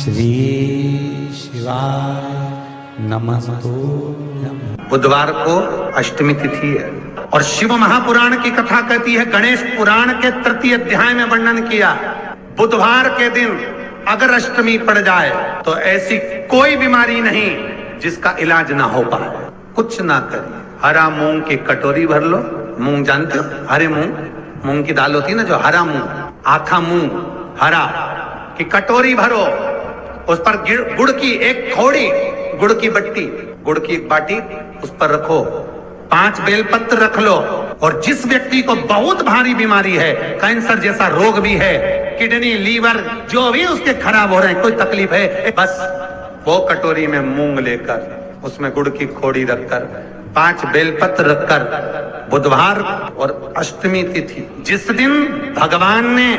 श्री शिवाय नमस्तु। बुधवार को अष्टमी तिथि है और शिव महापुराण की कथा कहती है, गणेश पुराण के तृतीय अध्याय में वर्णन किया, बुधवार के दिन अगर अष्टमी पड़ जाए तो ऐसी कोई बीमारी नहीं जिसका इलाज ना हो पाए। कुछ ना करिए, हरा मूंग की कटोरी भर लो। मूंग जानते हो, हरे मूंग, मूंग की दाल होती है ना, जो हरा मूंग, आखा मूंग हरा की कटोरी भरो, उस पर गुड़ की एक खोड़ी, गुड़ की बट्टी, गुड़ की एक बाटी उस पर रखो, 5 बेलपत्र रख लो। और जिस व्यक्ति को बहुत भारी बीमारी है, कैंसर जैसा रोग भी है, किडनी लीवर जो भी उसके खराब हो रहे हैं, कोई तकलीफ है, बस वो कटोरी में मूंग लेकर उसमें गुड़ की खोड़ी रखकर 5 बेलपत्र रखकर, बुधवार और अष्टमी तिथि जिस दिन भगवान ने,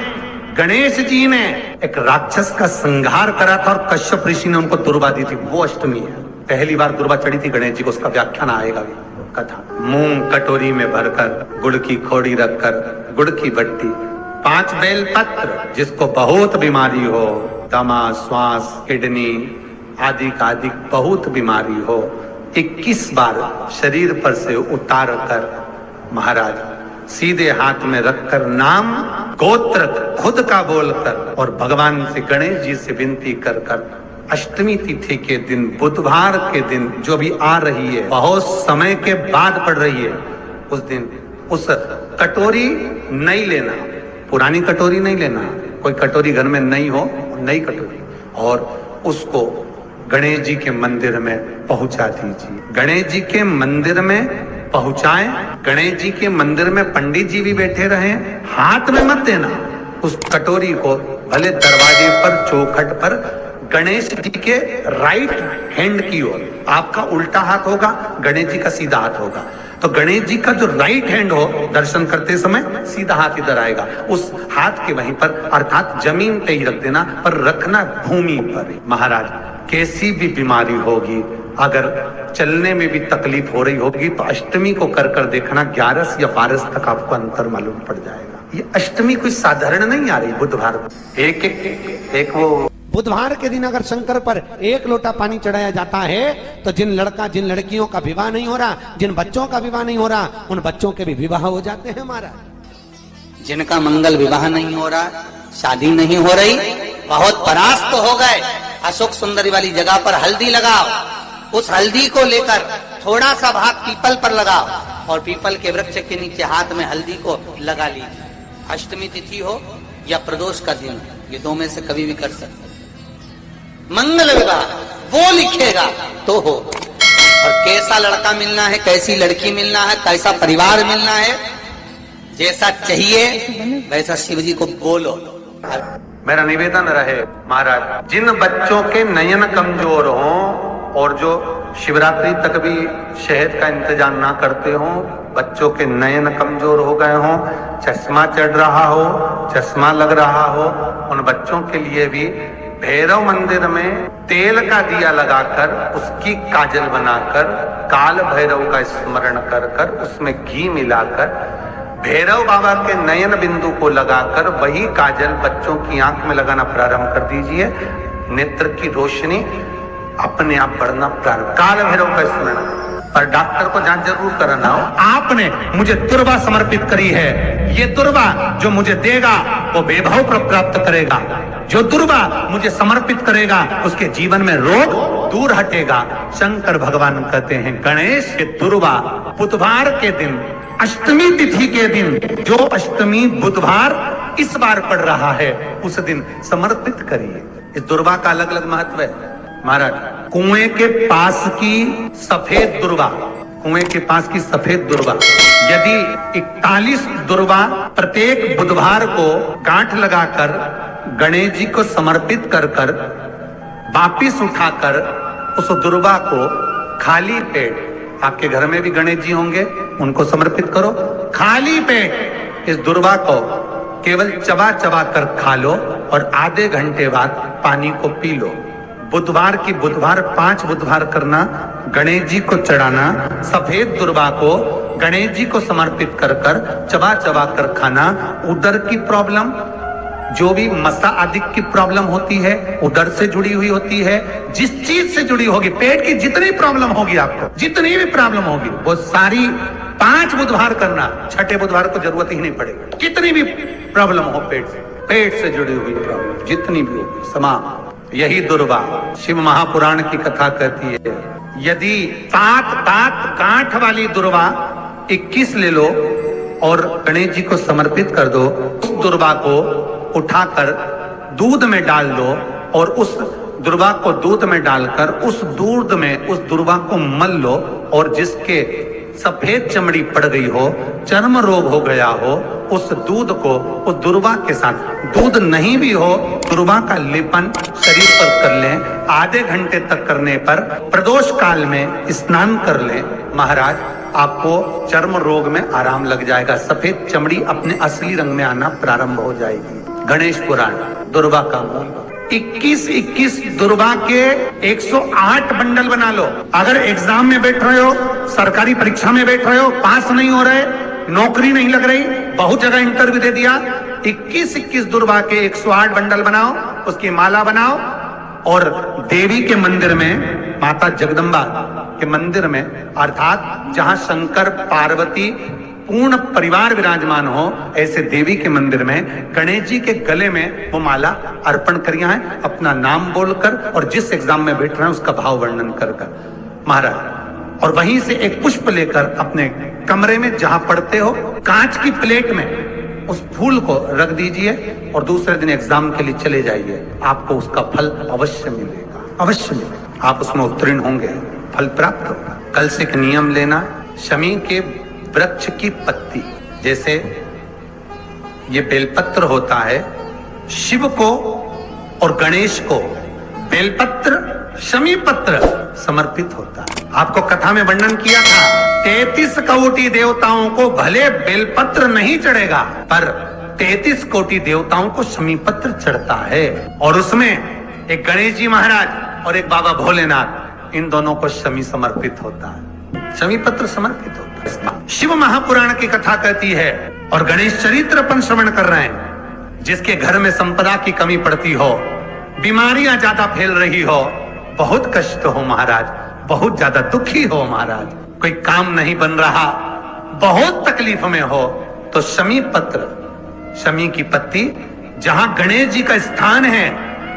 गणेश जी ने एक राक्षस का संहार करा था और कश्यप ऋषि ने उनको दुर्वा दी थी, वो अष्टमी है। पहली बार दुर्वा चढ़ी थी गणेश जी को, उसका व्याख्यान आएगा भी कथा। मूंग कटोरी में भरकर, गुड़ की खोड़ी रखकर, गुड़ की बट्टी, 5 बेलपत्र, जिसको बहुत बीमारी हो, दमा, श्वास, किडनी आदि का आदि बहुत बीमारी हो, 21 बार शरीर पर से उतार कर महाराज सीधे हाथ में रखकर नाम गोत्र खुद का बोलकर और भगवान से, गणेश जी से विनती कर कर अष्टमी तिथि के दिन, बुधवार के दिन जो भी आ रही है, बहुत समय के बाद पड़ रही है, उस दिन उस कटोरी नहीं लेना, पुरानी कटोरी नहीं लेना, कोई कटोरी घर में नहीं हो, नई कटोरी, और उसको गणेश जी के मंदिर में पहुंचा दीजिए। गणेश जी के मंदिर में पहुंचाएं, गणेश जी के मंदिर में पंडित जी भी बैठे रहे, हाथ में मत देना उस कटोरी को, भले दरवाजे पर, चौखट पर, गणेश जी के राइट हैंड की ओर, आपका उल्टा हाथ होगा, गणेश जी का सीधा हाथ होगा, तो गणेश जी का जो राइट हैंड हो, दर्शन करते समय सीधा हाथ इधर आएगा, उस हाथ के वहीं पर, अर्थात जमीन पे ही रख देना, पर रखना भूमि पर। महाराज कैसी भी बीमारी होगी, अगर चलने में भी तकलीफ हो रही होगी, तो अष्टमी को कर कर देखना, 11 या 12 तक आपको अंतर मालूम पड़ जाएगा। ये अष्टमी कोई साधारण नहीं आ रही, बुधवार एक वो बुधवार के दिन अगर शंकर पर 1 लोटा पानी चढ़ाया जाता है, तो जिन लड़कियों का विवाह नहीं हो रहा, जिन बच्चों का विवाह नहीं हो रहा, उन बच्चों के भी विवाह हो जाते हैं महाराज। जिनका मंगल विवाह नहीं हो रहा, शादी नहीं हो रही, बहुत परास्त हो गए, अशोक सुंदरी वाली जगह पर हल्दी लगाओ, उस हल्दी को लेकर थोड़ा सा भाग पीपल पर लगाओ और पीपल के वृक्ष के नीचे हाथ में हल्दी को लगा लीजिए। अष्टमी तिथि हो या प्रदोष का दिन, ये 2 में से कभी भी कर सकते। मंगल विवाह वो लिखेगा तो हो, और कैसा लड़का मिलना है, कैसी लड़की मिलना है, कैसा परिवार मिलना है, जैसा चाहिए वैसा शिव जी को बोलो। मेरा निवेदन रहे महाराज, जिन बच्चों के नयन कमजोर हों और जो शिवरात्रि तक भी शहद का इंतजाम ना करते हों, बच्चों के नयन कमजोर हो गए हों, चश्मा चढ़ रहा हो, चश्मा लग रहा हो, उन बच्चों के लिए भी भैरव मंदिर में तेल का दिया लगाकर, उसकी काजल बनाकर, काल भैरव का स्मरण कर कर, उसमें घी मिलाकर, भैरव बाबा के नयन बिंदु को लगाकर वही काजल बच्चों की आंख में लगाना प्रारंभ कर दीजिए। नेत्र की रोशनी अपने आप बढ़ना प्रारंभ, काल भैरव का स्मरण। पर डॉक्टर को जांच जरूर कराना हो। आपने मुझे दुर्वा समर्पित करी है, ये दुर्वा जो मुझे देगा वो वैभव प्राप्त करेगा, जो दुर्वा मुझे समर्पित करेगा उसके जीवन में रोग दूर हटेगा। शंकर भगवान कहते हैं, गणेश के दुर्वा बुधवार के दिन, अष्टमी तिथि के दिन, जो अष्टमी बुधवार इस बार पड़ रहा है, उस दिन समर्पित करिए। इस दुर्वा का अलग अलग महत्व है महाराज। कुएं के पास की सफेद दुर्वा, कुएं के पास की सफेद दुर्वा, यदि 41 दुर्वा प्रत्येक बुधवार को गांठ लगाकर गणेश जी को समर्पित कर कर वापिस उठाकर उस दुर्वा को खाली पेट, आपके घर में भी गणेश जी होंगे, उनको समर्पित करो, खाली पेट इस दुर्वा को केवल चबा चबा कर खा लो और आधे घंटे बाद पानी को पी लो। बुधवार की बुधवार 5 बुधवार करना, गणेश जी को चढ़ाना, सफेद दुर्वा को गणेश जी को समर्पित कर कर चबा चबा कर खाना। उदर की प्रॉब्लम, जो भी मसा आदि की प्रॉब्लम होती है, उदर से जुड़ी हुई होती है, जिस चीज से जुड़ी होगी, पेट की जितनी प्रॉब्लम होगी, आपको जितनी भी प्रॉब्लम होगी, वो सारी 5 बुधवार करना, छठे बुधवार को जरूरत ही नहीं पड़ेगी। कितनी भी प्रॉब्लम हो पेट से जुड़ी हुई प्रॉब्लम जितनी भी होगी, समाप्त। यही दुर्वा शिव महापुराण की कथा कहती है। यदि 7 दांत गांठ वाली दुर्वा 21 ले लो और गणेश जी को समर्पित कर दो, उस दुर्वा को उठाकर दूध में डाल दो और उस दुर्वा को दूध में डालकर उस दूध में उस दुर्वा को मल लो, और जिसके सफेद चमड़ी पड़ गई हो, चर्म रोग हो गया हो, उस दूध को उस दुर्वा के साथ, दूध नहीं भी हो, दुर्वा का लेपन शरीर पर कर लें। आधे घंटे तक करने पर प्रदोष काल में स्नान कर लें। महाराज, आपको चर्म रोग में आराम लग जाएगा, सफेद चमड़ी अपने असली रंग में आना प्रारंभ हो जाएगी। गणेश पुराण दुर्वा का मूल 21 दुर्वा के 108 बंडल बना लो। अगर एग्जाम में बैठ रहे हो, सरकारी परीक्षा में बैठ रहे हो, पास नहीं हो रहे, नौकरी नहीं लग रही, बहुत जगह इंटरव्यू दे दिया, 21 दुर्वा के 108 बंडल बनाओ, उसकी माला बनाओ और देवी के मंदिर में, माता जगदम्बा के मंदिर में, अर्थात जहां शंकर पार्वती पूर्ण परिवार विराजमान हो, ऐसे देवी के मंदिर में गणेश जी के गले में वो माला अर्पण करिया है, अपना नाम बोलकर और जिस एग्जाम में बैठ रहे हैं उसका भाव वर्णन कर महाराज। और वहीं से एक पुष्प लेकर अपने कमरे में जहां पढ़ते हो, कांच की प्लेट में उस फूल को रख दीजिए और दूसरे दिन एग्जाम के लिए चले जाइए। आपको उसका फल अवश्य मिलेगा, अवश्य मिलेगा। आप उसमें उत्तीर्ण होंगे, फल प्राप्त होगा। कल से एक नियम लेना, शमी के वृक्ष की पत्ती, जैसे ये बेलपत्र होता है, शिव को और गणेश को बेलपत्र, शमी पत्र समर्पित होता है। आपको कथा में वर्णन किया था, 33 कोटि देवताओं को भले बेलपत्र नहीं चढ़ेगा, पर 33 कोटि देवताओं को शमी पत्र चढ़ता है। और उसमें एक गणेश जी महाराज और एक बाबा भोलेनाथ, इन दोनों को शमी समर्पित होता है, शमी पत्र समर्पित होता है। शिव महापुराण की कथा कहती है और गणेश चरित्र अपन श्रवण कर रहे हैं। जिसके घर में संपदा की कमी पड़ती हो, बीमारियां ज्यादा फैल रही हो, बहुत कष्ट हो महाराज, बहुत ज्यादा दुखी हो महाराज, कोई काम नहीं बन रहा, बहुत तकलीफ में हो, तो शमी पत्र, शमी की पत्ती, जहां गणेश जी का स्थान है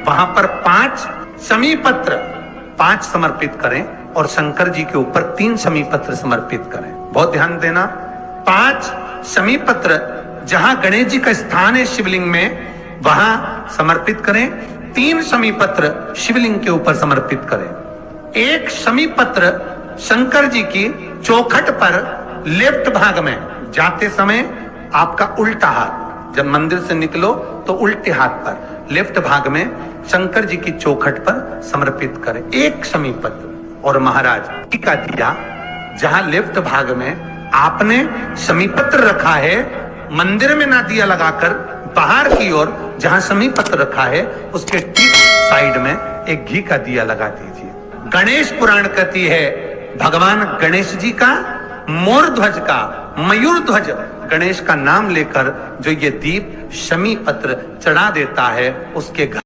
वहां पर 5 शमी पत्र 5 समर्पित करें और शंकर जी के ऊपर 3 शमी पत्र समर्पित करें। बहुत ध्यान देना, 5 शमी पत्र जहां गणेश जी का स्थान है शिवलिंग में, वहां समर्पित करें। 3 शमी पत्र शिवलिंग के ऊपर समर्पित करें। 1 शमी पत्र शंकर जी की चौखट पर लेफ्ट भाग में, जाते समय आपका उल्टा हाथ, जब मंदिर से निकलो तो उल्टे हाथ पर लेफ्ट भाग में शंकर जी की चौखट पर समर्पित करें 1 शमी पत्र। और महाराज का दिया, जहां लेफ्ट भाग में आपने शमी पत्र रखा है, मंदिर में ना दिया लगाकर बाहर की ओर जहां शमी पत्र रखा है उसके ठीक साइड में एक घी का दिया लगा दीजिए। गणेश पुराण कहती है, भगवान गणेश जी का, मोर ध्वज का, मयूर ध्वज गणेश का नाम लेकर जो ये दीप शमी पत्र चढ़ा देता है, उसके घर